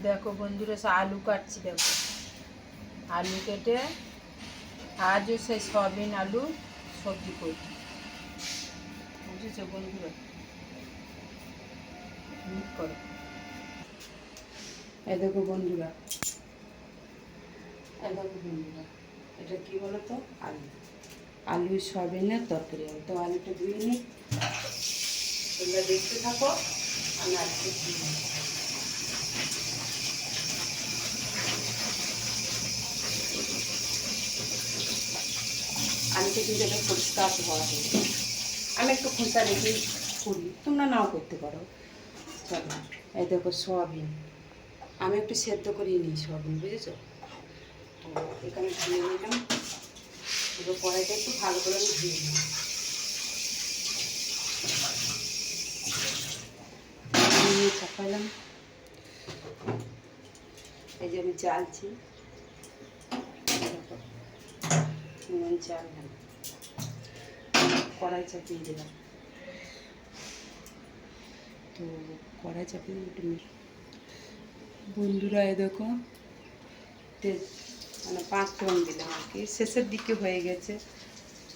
দেখো বন্ধুরা, আলু কাটছি। দেখো আলু কেটে আজও সেই সয়াবিন আলু সবজি করছি, বুঝেছো বন্ধুরা? মিট করো। এই দেখো বন্ধুরা, এটা কি বলো তো? আলু সয়াবিনের তরকারি হবে। তো আলুটা ধুয়ে নিই, তোমরা দেখতে থাকো। আমি আজকে আলুটা কিন্তু এটা পরিষ্কার ধোয়া হয়েছে। আমি একটু খোসা রেখে করি, তোমরা নাও করতে পারো। চলো, এই দেখো সয়াবিন আমি একটু সেদ্ধ করিয়ে নিই সয়াবিন, বুঝেছো? তো এখানে ধুয়ে নিলাম, এবার কড়াইটা একটু ভালো করে আমি ধুয়ে নিই। চাপাইলাম, এই যে আমি জ্বালছি, জ্বাললাম, কড়াই চাপিয়ে দিলাম। তো কড়াই চাপিয়ে একটু বন্ধুরা এ দেখো মানে 5 ফোড়ন দিলাম আর কি, শেষের দিকে হয়ে গেছে।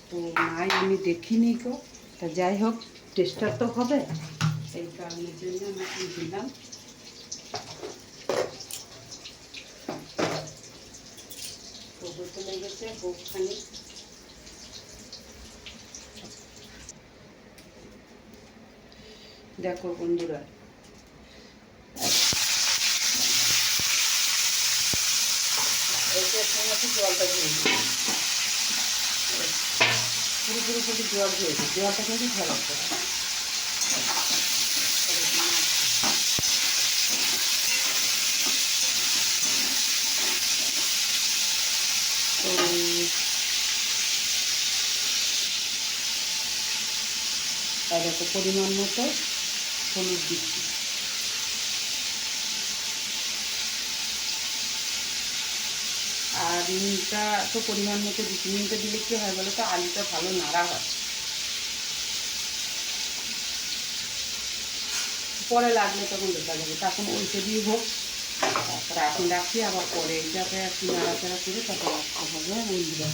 তো নাই আমি দেখিনি গো, তা যাই হোক টেস্টার তো হবে, এই কারণের জন্য আমি দিলাম। তো হতে লেগেছে বহুখানি। দেখো বন্ধুরা, জলটা ঝেড়ে পুরোপুরি কিন্তু জল ঝেড়েছে, জলটা কিন্তু ঝরাতে হবে। তো দেখো পরিমাণ মতো হলুদ দিচ্ছি, আর নুনটা তো পরিমাণ মতো দিচ্ছি। নুনটা দিলে কী হয় বলো তো, আলুটা ভালো নাড়া হয়। পরে লাগলে তখন দেখা যাবে, তখন ওইটা দিয়ে হোক। তারপরে এখন রাখি, আবার পরে এইটাকে একটু নাড়াচাড়া করে তারপর রাখতে হবে বন্ধুরা।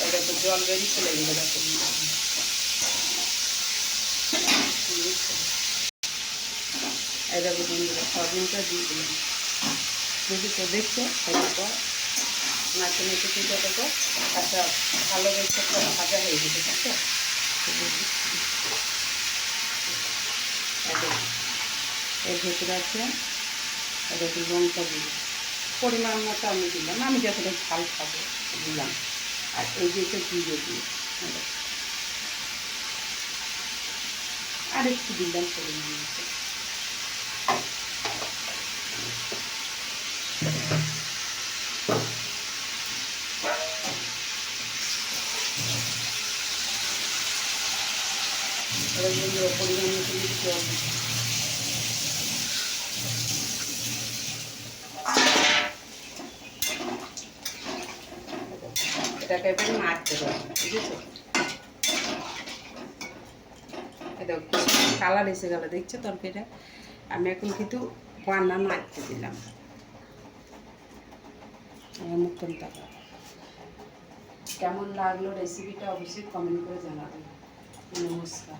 এটা তো জল বেরিয়ে চলে গেলে দেখো, এই দেখো বন্ধুরা সয়াবিনটা দিয়ে দিলাম, বুঝেছো? দেখছো এরপর নাচে নেচে দিতে দেখো একটা ভালো দেখতে একটা ভাজা হয়ে গেছে, বুঝছো? এর ভেতরে আছে এটা একটু লঙ্কা দিলাম, পরিমাণ মতো আমি দিলাম, আমি যতটা ঝাল খাবো দিলাম। আর এই যে এটা দিয়ে দিই, আর একটু দিলাম পরিমাণ মতো। পরিমাণ মতো জল এটাকে এবার নাড়তে দেবো, বুঝেছো? এটা কালার এসে গেল, দেখছো তরকারিটা? আমি এখন কিন্তু রান্না নাড়তে দিলাম। মুখটা টাকা কেমন লাগলো রেসিপিটা অবশ্যই কমেন্ট করে জানাবেন। নমস্কার।